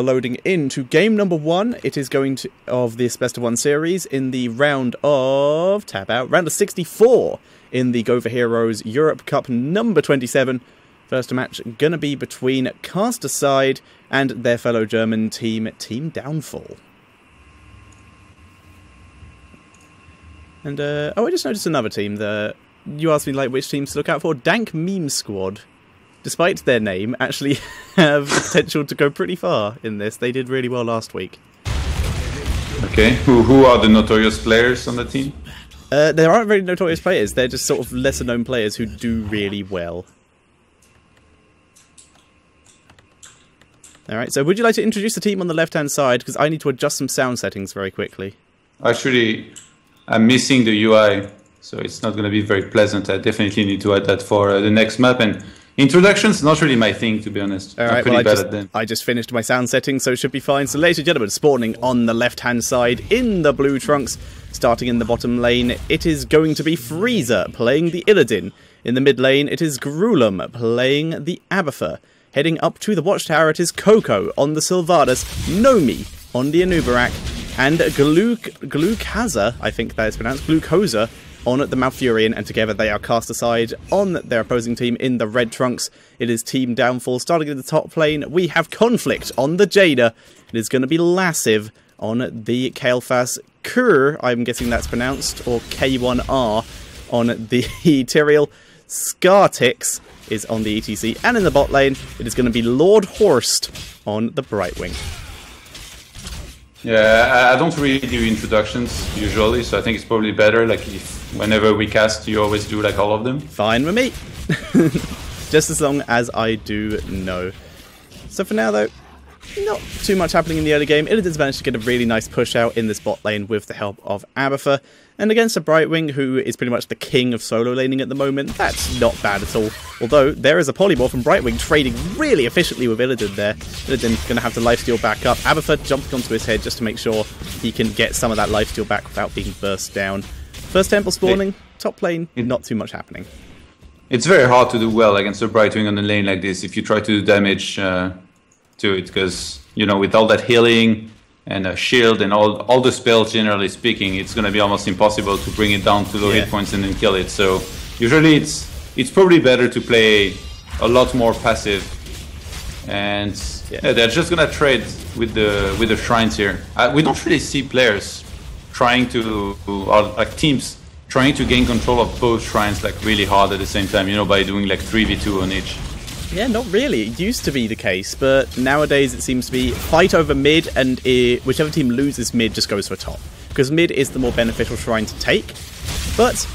Loading into game number 1. It is going to of this best of 1 series in the round of round of 64 in the Go4Heroes Europe Cup number 27. First match gonna be between Casterside and their fellow German team, Team Downfall. And I just noticed another team there. You asked me like which teams to look out for. Dank Meme Squad, despite their name, actually have the potential to go pretty far in this. They did really well last week. Okay, who are the notorious players on the team? There aren't really notorious players. They're just sort of lesser known players who do really well. Alright, so would you like to introduce the team on the left-hand side? Because I need to adjust some sound settings very quickly. Actually, I'm missing the UI, so it's not going to be very pleasant. I definitely need to add that for the next map. And introductions, not really my thing, to be honest. Alright, I'm pretty bad at them. I just finished my sound settings, so it should be fine. So ladies and gentlemen, spawning on the left-hand side in the blue trunks, starting in the bottom lane, it is going to be Freezer playing the Illidan. In the mid lane, it is Grulum playing the Abathur. Heading up to the watchtower, it is Coco on the Sylvanas, Nomi on the Anubarak, and Glukaza, I think that is pronounced, Glukoza on the Malfurion, and together they are cast aside on their opposing team in the red trunks. It is Team Downfall. Starting in the top lane, we have Conflict on the Jada. It is going to be Lassive on the Kael'thas, Kur, I'm guessing that's pronounced, or K1R on the Tyrael, Skartix is on the ETC, and in the bot lane, it is going to be Lord Horst on the Brightwing. Yeah, I don't really do introductions usually, so I think it's probably better, like, if whenever we cast, you always do, like, all of them. Fine with me. Just as long as I do know. So for now, though, not too much happening in the early game. Illidan's managed to get a really nice push out in this bot lane with the help of Abathur. And against a Brightwing, who is pretty much the king of solo laning at the moment, that's not bad at all. Although, there is a polymorph from Brightwing trading really efficiently with Illidan there. Illidan's going to have to lifesteal back up. Abathur jumping onto his head just to make sure he can get some of that lifesteal back without being burst down. First temple spawning, top lane, not too much happening. It's very hard to do well against a Brightwing on the lane like this if you try to do damage to it, because, you know, with all that healing and a shield and all the spells, generally speaking, it's going to be almost impossible to bring it down to low hit points and then kill it. So usually it's probably better to play a lot more passive, and they're just going to trade with the shrines here. We don't really see players trying to, or like teams trying to gain control of both shrines like really hard at the same time, you know, by doing like 3v2 on each. Yeah, not really. It used to be the case, but nowadays it seems to be fight over mid, and whichever team loses mid just goes for top. Because mid is the more beneficial shrine to take, but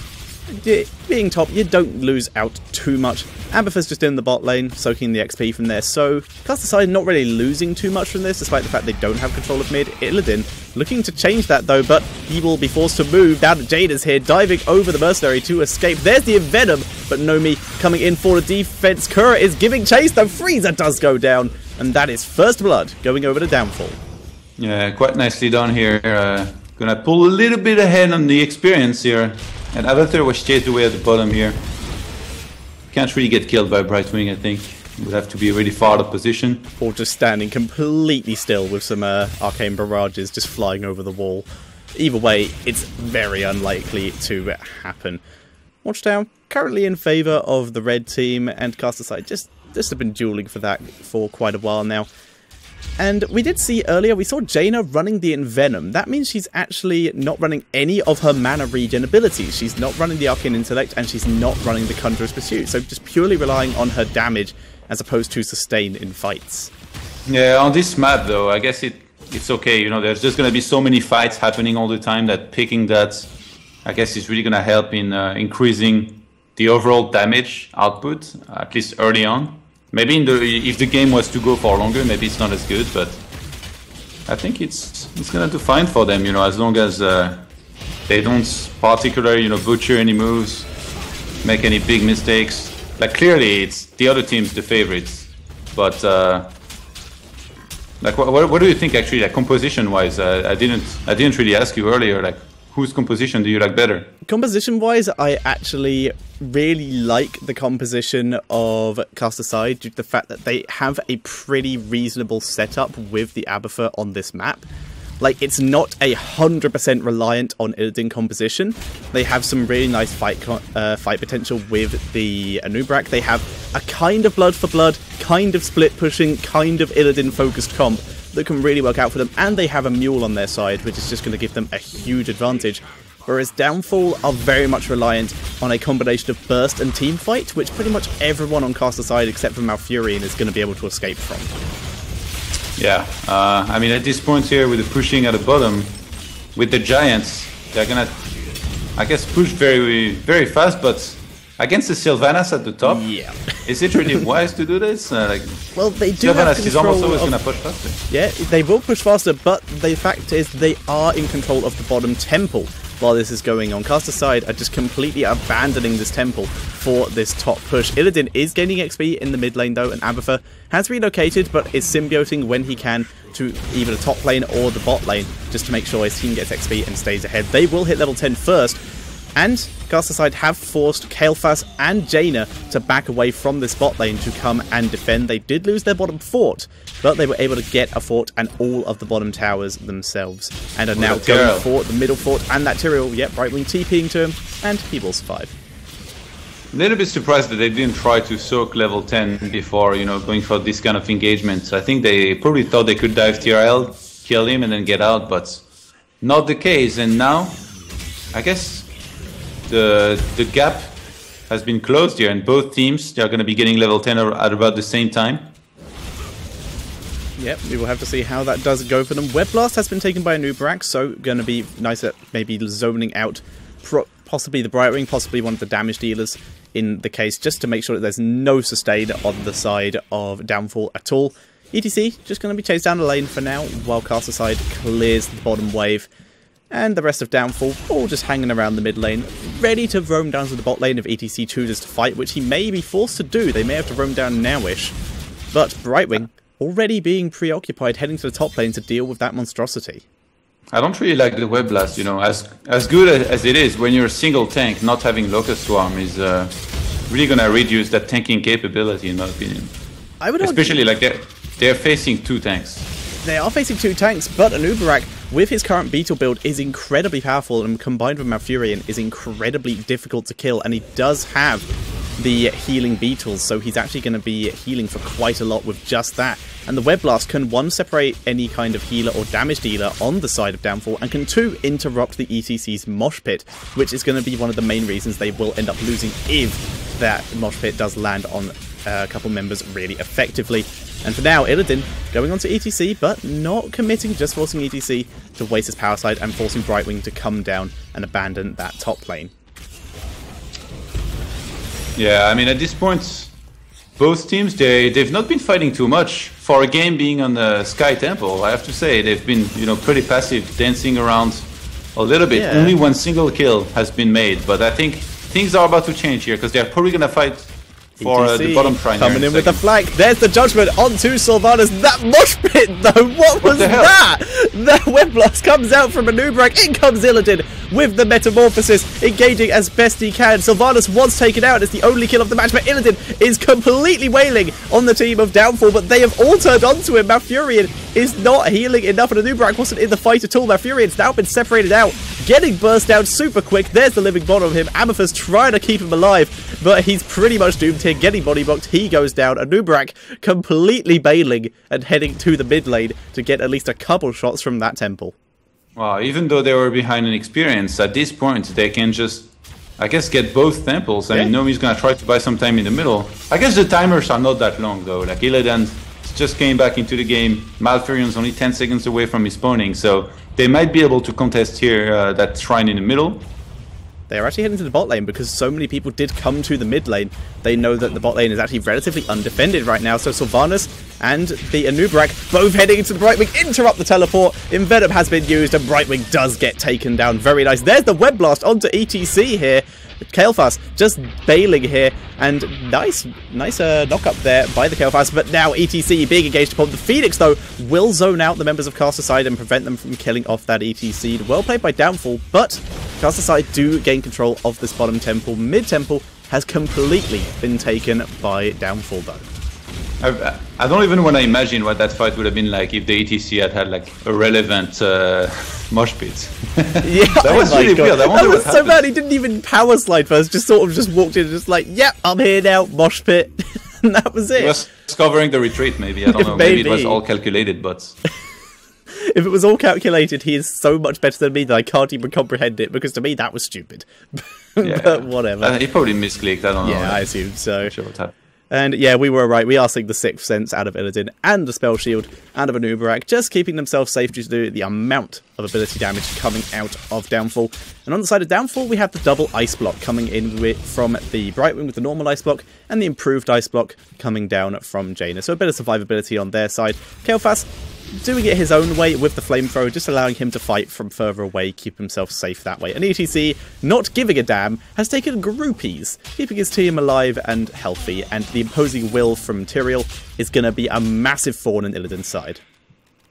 being top, you don't lose out too much. Abathur's just in the bot lane, soaking the XP from there, so Casterside not really losing too much from this, despite the fact they don't have control of mid. Illidan looking to change that though, but he will be forced to move. Now that Jada's here, diving over the Mercenary to escape. There's the Envenom, but Nomi coming in for the defense. Kura is giving chase though. Freezer does go down, and that is first blood going over to Downfall. Yeah, quite nicely done here. Gonna pull a little bit ahead on the experience here. And Abathur was chased away at the bottom here. Can't really get killed by Brightwing, I think. Would have to be a really far up position. Or just standing completely still with some arcane barrages just flying over the wall. Either way, it's very unlikely to happen. Watchtower currently in favour of the red team, and Casterside just have been dueling for that for quite a while now. And we did see earlier, we saw Jaina running the Envenom. That means she's actually not running any of her mana regen abilities. She's not running the Arcane Intellect, and she's not running the Conjurer's Pursuit. So just purely relying on her damage as opposed to sustain in fights. Yeah, on this map though, I guess it's okay. You know, there's just going to be so many fights happening all the time that picking that, I guess, is really going to help in increasing the overall damage output, at least early on. Maybe if the game was to go for longer, maybe it's not as good, but I think it's gonna do fine for them, you know, as long as they don't particularly, you know, butcher any moves, make any big mistakes. Like clearly, it's the other team's the favorites, but like what do you think actually, like composition-wise? I didn't really ask you earlier, like whose composition do you like better? Composition-wise, I actually really like the composition of Cast Aside due to the fact that they have a pretty reasonable setup with the Abathur on this map. Like, it's not 100% reliant on Illidan composition. They have some really nice fight potential with the Anub'arak. They have a kind of blood for blood, kind of split pushing, kind of Illidan focused comp that can really work out for them, and they have a mule on their side, which is just going to give them a huge advantage. Whereas Downfall are very much reliant on a combination of burst and team fight, which pretty much everyone on Cast Aside except for Malfurion is going to be able to escape from. Yeah, I mean, at this point here, with the pushing at the bottom, with the Giants, they're gonna, I guess, push very, very fast, but against the Sylvanas at the top, yeah. Is it really wise to do this? Well, they do Sylvanas have is almost always gonna push faster. Yeah, they will push faster, but the fact is they are in control of the bottom temple while this is going on. Cast Aside are just completely abandoning this temple for this top push. Illidan is gaining XP in the mid lane though, and Abathur has relocated but is symbioting when he can to either the top lane or the bot lane just to make sure his team gets XP and stays ahead. They will hit level 10 first, and Cast Aside have forced Kael'thas and Jaina to back away from this bot lane to come and defend. They did lose their bottom fort, but they were able to get a fort and all of the bottom towers themselves, and are now going for the middle fort and that Tyrael. Yep, Brightwing TPing to him, and he will survive. A little bit surprised that they didn't try to soak level 10 before, going for this kind of engagement. I think they probably thought they could dive TRL, kill him, and then get out, but not the case. And now, I guess the gap has been closed here, and both teams, they are going to be getting level 10 at about the same time. Yep, we will have to see how that does go for them. Web Blast has been taken by Anub'arak, so going to be nice at maybe zoning out possibly the Brightwing, possibly one of the damage dealers in the case, just to make sure that there's no sustain on the side of Downfall at all. ETC just going to be chased down the lane for now, while Cast Aside clears the bottom wave. And the rest of Downfall all just hanging around the mid lane, ready to roam down to the bot lane if ETC chooses to fight, which he may be forced to do. They may have to roam down nowish. But Brightwing already being preoccupied, heading to the top lane to deal with that monstrosity. I don't really like the Web Blast, as good as it is, when you're a single tank, not having Locust Swarm is really going to reduce that tanking capability, in my opinion. I would especially like they're facing two tanks. They are facing two tanks, but Anub'arak, with his current Beetle build, is incredibly powerful, and combined with Malfurion is incredibly difficult to kill, and he does have the healing Beetles, so he's actually going to be healing for quite a lot with just that. And the Web Blast can, one, separate any kind of healer or damage dealer on the side of Downfall, and can, two, interrupt the ETC's mosh pit, which is going to be one of the main reasons they will end up losing if that mosh pit does land on a couple members really effectively. And for now, Illidan going on to ETC, but not committing, just forcing ETC to waste his power side and forcing Brightwing to come down and abandon that top lane. Yeah, I mean, at this point, both teams, they've not been fighting too much. For a game being on the Sky Temple, I have to say, they've been, pretty passive, dancing around a little bit. Yeah. Only one single kill has been made, but I think things are about to change here, because they're probably going to fight for the bottom shrine. Coming in with the flank. There's the judgment onto Sylvanas. That mosh pit, though. What was that? The Web Blast comes out from Anub'arak. In comes Illidan with the Metamorphosis, engaging as best he can. Sylvanas was taken out. It's the only kill of the match, but Illidan is completely wailing on the team of Downfall, but they have all turned onto him. Malfurion is not healing enough, and Anub'arak wasn't in the fight at all. Malfurion's now been separated out, getting burst down super quick. There's the living bottom of him. Abathur's trying to keep him alive, but he's pretty much doomed here, getting body blocked. He goes down. Anub'arak completely bailing and heading to the mid lane to get at least a couple shots from that temple. Wow, even though they were behind in experience, at this point they can just, I guess, get both temples. I mean, Nomi's gonna try to buy some time in the middle. I guess the timers are not that long though. Like, Illidan just came back into the game. Malfurion's only 10 seconds away from his spawning, so they might be able to contest here that shrine in the middle. They are actually heading to the bot lane because so many people did come to the mid lane. They know that the bot lane is actually relatively undefended right now, so Sylvanas and the Anub'arak both heading into the Brightwing, interrupt the teleport. Envenom has been used, and Brightwing does get taken down. Very nice. There's the Web Blast onto ETC here. Kael'thas just bailing here, and nice knock up there by the Kael'thas, but now ETC being engaged upon. The Phoenix, though, will zone out the members of Cast Aside and prevent them from killing off that ETC. Well played by Downfall, but Cast Aside do gain control of this bottom temple. Mid temple has completely been taken by Downfall, though. I don't even want to imagine what that fight would have been like if the ETC had like a relevant mosh pit. Yeah, that was really weird. That was so bad. He didn't even power slide first. Just sort of just walked in, and just like, "Yep, I'm here now, mosh pit," and that was it. He was covering the retreat, maybe. I don't know. Maybe it was all calculated, but if it was all calculated, he is so much better than me that I can't even comprehend it. Because to me, that was stupid. But whatever. He probably misclicked. I don't know. Yeah, I assume so. I'm sure what happened. And yeah, we were right. We are seeing the 6th sense out of Illidan and the Spell Shield out of Anub'arak, just keeping themselves safe due to the amount of ability damage coming out of Downfall. And on the side of Downfall, we have the double Ice Block coming in from the Brightwing with the normal Ice Block, and the improved Ice Block coming down from Jaina. So a bit of survivability on their side. Kael'thas doing it his own way with the flamethrower, just allowing him to fight from further away, keep himself safe that way. And ETC, not giving a damn, has taken groupies, keeping his team alive and healthy, and the imposing will from Tyrael is going to be a massive thorn in Illidan's side.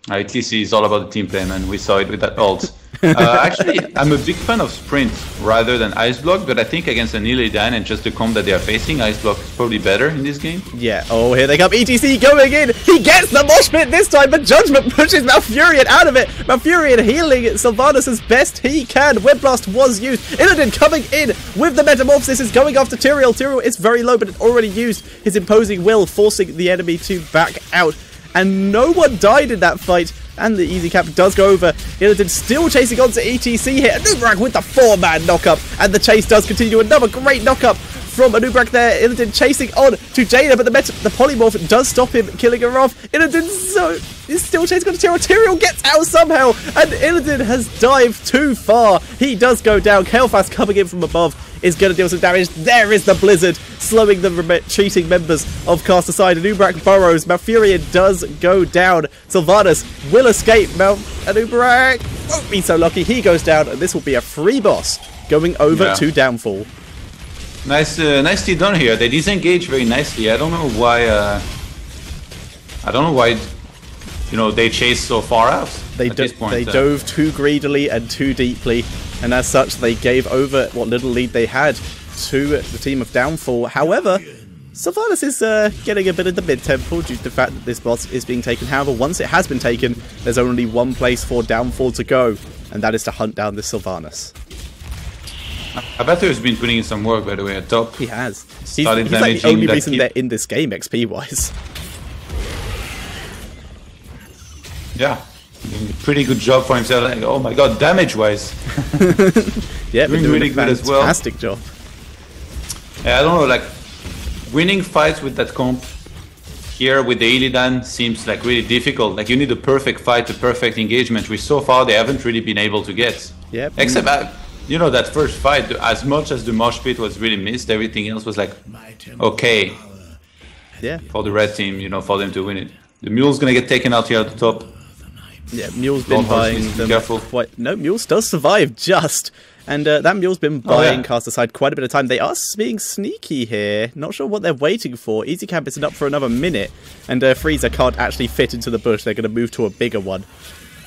ETC is all about the team play, man. We saw it with that ult. Actually, I'm a big fan of Sprint rather than Ice Block, but I think against an Illidan and just the comp that they are facing, Ice Block is probably better in this game. Yeah, oh, here they come. ETC going in. He gets the mosh pit this time, but Judgment pushes Malfurion out of it. Malfurion healing Sylvanas as best he can. Web Blast was used. Illidan coming in with the Metamorphosis is going after Tyrael. Tyrael is very low, but it already used his imposing will, forcing the enemy to back out. And no one died in that fight, and the easy cap does go over. Illidan still chasing on to ETC here. Anub'arak with the 4-man knock-up, and the chase does continue. Another great knock-up from Anub'arak there. Illidan chasing on to Jaina, but the polymorph does stop him, killing her off. Illidan is still chasing on to Tyrael. Tyrael gets out somehow, and Illidan has dived too far. He does go down. Kael'thas coming in from above is going to deal some damage. There is the Blizzard, slowing the retreating members of Cast Aside. Anub'arak burrows. Malfurion does go down. Sylvanas will escape. Anub'arak won't be so lucky. He goes down, and this will be a free boss going over to Downfall. Nicely done here. They disengage very nicely. I don't know why. You know, they chase so far out. They dove too greedily and too deeply, and as such, they gave over what little lead they had to the team of Downfall. However, Sylvanas is getting a bit of the mid-temple due to the fact that this boss is being taken. However, once it has been taken, there's only one place for Downfall to go, and that is to hunt down this Sylvanas. Abathur has been putting in some work, by the way, at top. He has. He's like the only reason they're in this game, XP-wise. Yeah, doing a pretty good job for himself. Like, oh my god, damage-wise. Yeah, doing really good as well. Fantastic job. Yeah, I don't know, like, winning fights with that comp here with the Illidan seems like really difficult. Like, you need a perfect fight, a perfect engagement, which so far they haven't really been able to get. Yep. Except, you know, that first fight, as much as the mosh pit was really missed, everything else was like, okay. Yeah. For the red team, you know, for them to win it. The Mule's gonna get taken out here at the top. Yeah, Mule's been buying them quite... No, Mule's does survive, just. And that Mule's been buying Cast Aside quite a bit of time. They are being sneaky here. Not sure what they're waiting for. Easy Camp isn't up for another minute. And Freezer can't actually fit into the bush. They're going to move to a bigger one.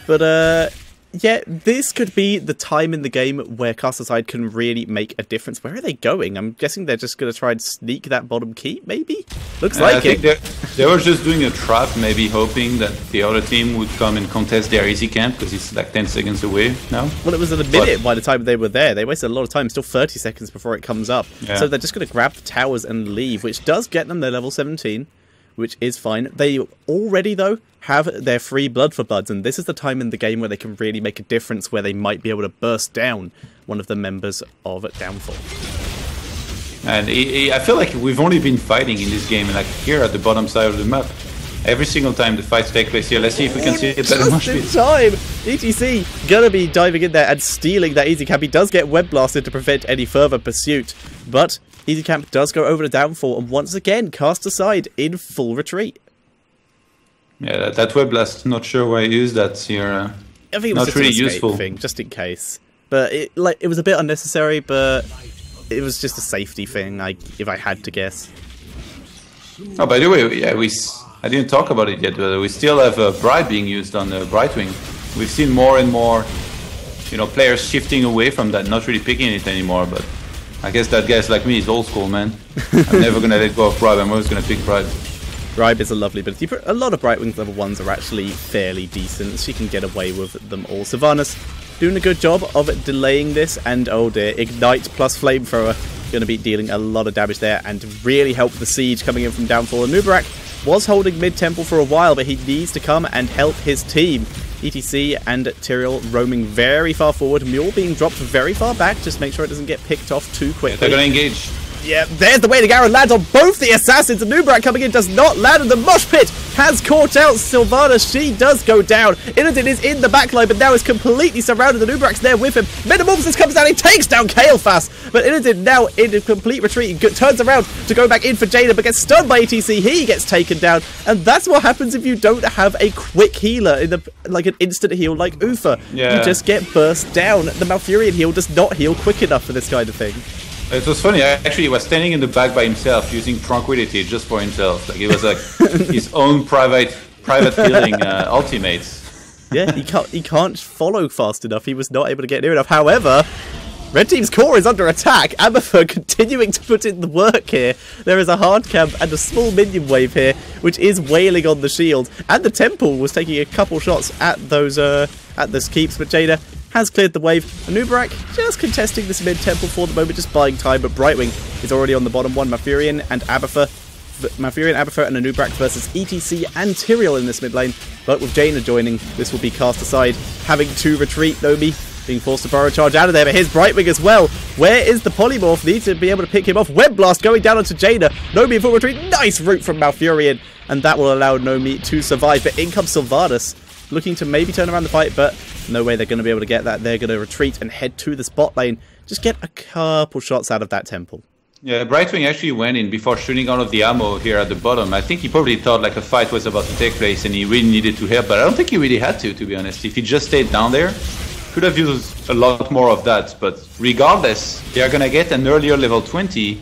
But, yeah, this could be the time in the game where Cast Aside can really make a difference. Where are they going? I'm guessing they're just going to try and sneak that bottom keep, maybe? Looks like it. I think they were just doing a trap, maybe hoping that the other team would come and contest their easy camp, because it's like 10 seconds away now. Well, it was in a minute by the time they were there. They wasted a lot of time, still 30 seconds before it comes up. Yeah. So they're just going to grab the towers and leave, which does get them their level 17. Which is fine. They already, though, have their free Blood for Buds, and this is the time in the game where they can really make a difference, where they might be able to burst down one of the members of Downfall. And I feel like we've only been fighting in this game, like here at the bottom side of the map. Every single time the fights take place here. Let's see if we can see it better. Just in time! ETC gonna be diving in there and stealing that Easy Camp. He does get Web Blasted to prevent any further pursuit, but Easy Camp does go over to Downfall, and once again, Cast Aside in full retreat. Yeah, that web blast. Not sure why I used that here. I think it was not just really an escape useful thing, just in case. But it was a bit unnecessary, but it was just a safety thing, if I had to guess. Oh, by the way, yeah, I didn't talk about it yet, but we still have a Bright being used on the Brightwing. We've seen more and more, players shifting away from that, not really picking it anymore. But I guess that guys like me is old school, man. I'm never gonna let go of Bright. I'm always gonna pick Bright. Bribe is a lovely ability. A lot of Brightwing's level 1s are actually fairly decent. She can get away with them all. Sylvanas doing a good job of delaying this, and oh dear, Ignite plus Flamethrower going to be dealing a lot of damage there and really help the siege coming in from Downfall. And Nubarak was holding mid-temple for a while, but he needs to come and help his team. ETC and Tyrael roaming very far forward. Mule being dropped very far back. Just make sure it doesn't get picked off too quickly. They're going to engage. Yeah, there's the waiting arrow, lands on both the assassins, and Nubarak coming in does not land, and the mosh pit has caught out Sylvana. She does go down. Illidan is in the backline, but now is completely surrounded. The Nubarak's there with him. Metamorphosis comes down, he takes down Kael'thas, but Illidan now in a complete retreat. He turns around to go back in for Jaina, but gets stunned by ETC. He gets taken down, and that's what happens if you don't have a quick healer, like an instant heal like Ufa. Yeah. You just get burst down. The Malfurion heal does not heal quick enough for this kind of thing. It was funny, actually, he was standing in the back by himself using Tranquility just for himself. Like, it was like his own private healing ultimates. Yeah, he can't follow fast enough. He was not able to get near enough. However, Red Team's core is under attack. Abathur continuing to put in the work here. There is a hard camp and a small minion wave here, which is wailing on the shield. And the Temple was taking a couple shots at those keeps, but Jaina has cleared the wave. Nubarak just contesting this mid-temple for the moment, just buying time, but Brightwing is already on the bottom one. Mafurion and Abathur, and a Nubarak versus ETC and Tyrael in this mid lane. But with Jaina joining, this will be cast aside, having to retreat. Nomi being forced to burrow charge out of there, but here's Brightwing as well. Where is the Polymorph? Needs to be able to pick him off. Web Blast going down onto Jaina. Nomi in full retreat. Nice route from Malfurion, and that will allow Nomi to survive. But in comes Sylvanas, looking to maybe turn around the fight, but no way they're going to be able to get that. They're going to retreat and head to the spot lane. Just get a couple shots out of that temple. Yeah, Brightwing actually went in before shooting out of the ammo here at the bottom. I think he probably thought like a fight was about to take place and he really needed to help, but I don't think he really had to be honest. If he just stayed down there, could have used a lot more of that. But regardless, they are going to get an earlier level 20,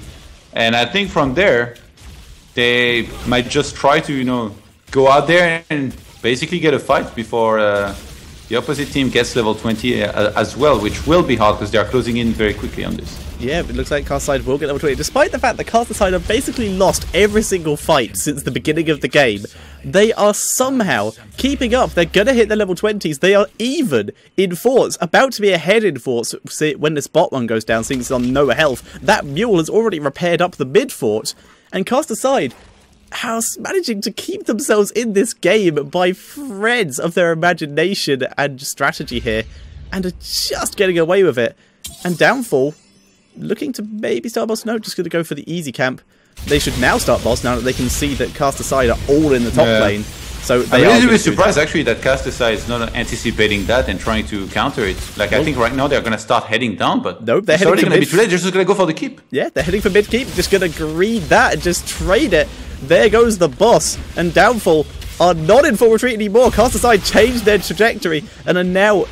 and I think from there, they might just try to, go out there and basically get a fight before the opposite team gets level 20 as well, which will be hard because they are closing in very quickly on this. Yeah, it looks like Casterside will get level 20. Despite the fact that Casterside have basically lost every single fight since the beginning of the game, they are somehow keeping up. They're going to hit their level 20s. They are even in forts, about to be ahead in forts when this bot one goes down, seeing it's on no health. That mule has already repaired up the mid fort, and Casterside managing to keep themselves in this game by threads of their imagination and strategy here, and are just getting away with it. And Downfall looking to maybe start boss. No, just going to go for the easy camp. They should now start boss now that they can see that Casterside are all in the top lane. So they I'm really surprised actually that Casterside is not anticipating that and trying to counter it. Like, I think right now they're going to start heading down, but no, they're already going to be too late. They're just going to go for the keep. Yeah, they're heading for mid keep. Just going to greed that and just trade it. There goes the boss, and Downfall are not in full retreat anymore. Casterside changed their trajectory and have now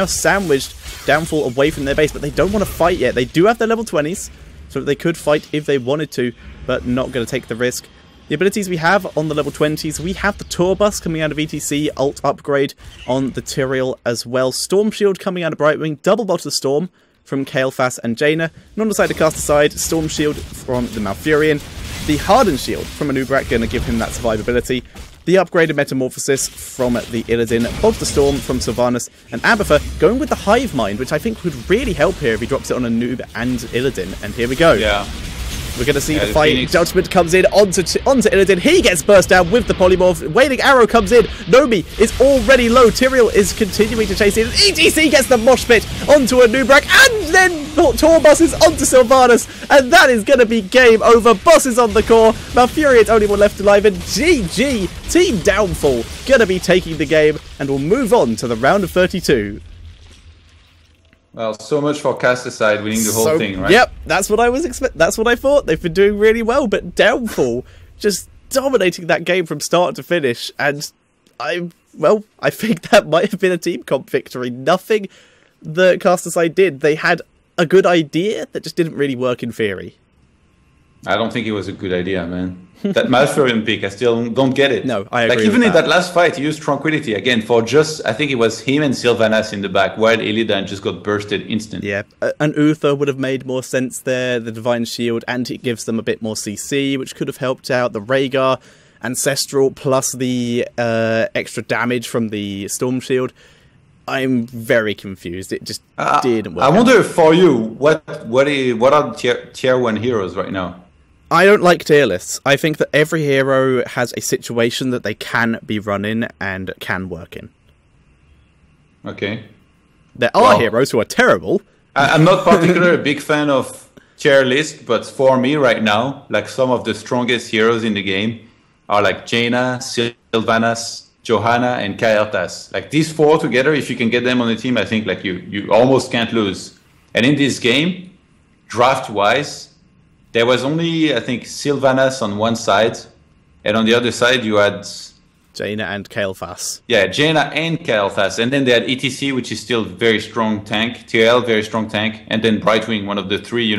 sandwiched Downfall away from their base, but they don't want to fight yet. They do have their level 20s, so they could fight if they wanted to, but not going to take the risk. The abilities we have on the level 20s, we have the Tour Bus coming out of ETC, ult upgrade on the Tyrael as well. Storm Shield coming out of Brightwing, double bot of Storm from Kael'thas and Jaina. Non-decided Casterside, Storm Shield from the Malfurion. The Hardened Shield from Nubarak, going to give him that survivability. The upgraded Metamorphosis from the Illidan, Bob the Storm from Sylvanas, and Abathur going with the Hive Mind, which I think would really help here if he drops it on a noob and Illidan. And here we go. Yeah. We're going to see the fight. Judgment comes in onto Illidan. He gets burst down with the Polymorph. Wailing Arrow comes in. Nomi is already low. Tyrael is continuing to chase in. ETC gets the mosh pit onto a Nubarak. And then Tour Bosses onto Sylvanas. And that is going to be game over. Bosses on the core. Malfurion's only one left alive. And GG. Team Downfall going to be taking the game. And we'll move on to the round of 32. Well, so much for Casterside winning the whole thing, right? Yep, that's what I was that's what I thought. They've been doing really well, but Downfall just dominating that game from start to finish, and I think that might have been a team comp victory. Nothing the caster side did. They had a good idea that just didn't really work in theory. I don't think it was a good idea, man. That Malfurion pick, I still don't get it. No, I agree. Like, even in that last fight, he used Tranquility again for just, I think it was him and Sylvanas in the back, while Illidan just got bursted instant. Yeah, and Uther would have made more sense there, the Divine Shield, and it gives them a bit more CC, which could have helped out. The Rhaegar, Ancestral, plus the extra damage from the Storm Shield. I'm very confused. It just didn't work. I wonder for you, what are tier 1 heroes right now? I don't like tier lists. I think that every hero has a situation that they can be running and can work in. Okay. There are heroes who are terrible. I'm not particularly a big fan of tier list, but for me right now, like some of the strongest heroes in the game are like Jaina, Sylvanas, Johanna, and Kael'thas. Like these 4 together, if you can get them on the team, I think like you almost can't lose. And in this game, draft-wise, there was only, I think, Sylvanas on one side, and on the other side you had Jaina and Kael'thas. Yeah, Jaina and Kael'thas, and then they had ETC, which is still very strong tank, TL, very strong tank, and then Brightwing, one of the 3,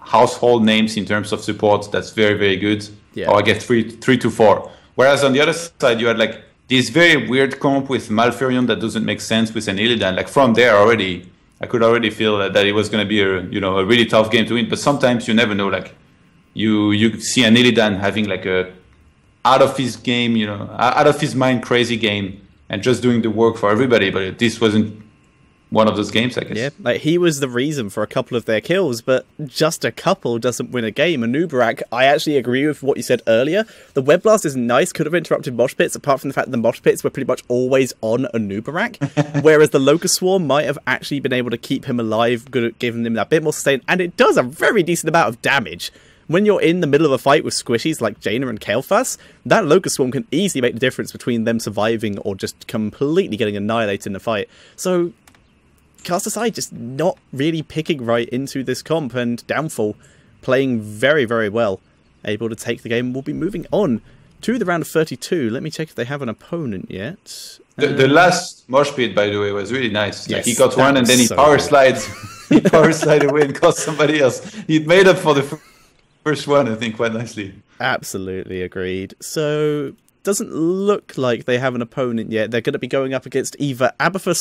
household names in terms of support. That's very, very good. Yeah. Or I guess 3 to 4. Whereas on the other side, you had like this very weird comp with Malfurion that doesn't make sense with an Illidan. Like from there already, I could already feel that it was going to be a really tough game to win. But sometimes you never know. Like you see an Illidan having like a out of his game, out of his mind crazy game and just doing the work for everybody. But this wasn't one of those games, I guess. Yeah, like he was the reason for a couple of their kills, but just a couple doesn't win a game. And Nubarak, I actually agree with what you said earlier. The Web Blast is nice, could have interrupted mosh pits, apart from the fact that the mosh pits were pretty much always on a Nubarak, whereas the Locust Swarm might have actually been able to keep him alive, good at giving him that bit more sustain, and it does a very decent amount of damage. When you're in the middle of a fight with squishies like Jaina and Kael'thas, that Locust Swarm can easily make the difference between them surviving or just completely getting annihilated in the fight. So caster side just not really picking right into this comp, and Downfall playing very, very well, able to take the game. We'll be moving on to the round of 32. Let me check if they have an opponent yet. The last mosh pit, by the way, was really nice. Yes, like he got one and then he power slides. He power slide away and cost somebody else. He'd made up for the first one, I think, quite nicely. Absolutely agreed. So doesn't look like they have an opponent yet. They're going to be going up against either Abatha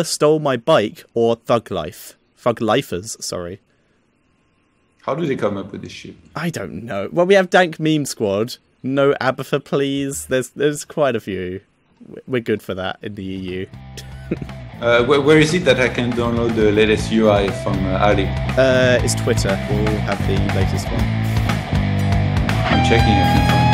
Stole My Bike or Thuglifers, sorry. How do they come up with this shit? I don't know. Well, we have Dank Meme Squad. No Abatha, please. There's quite a few. We're good for that in the EU. Where is it that I can download the latest UI from Ali? It's Twitter. We'll have the latest one. I'm checking if I can find it.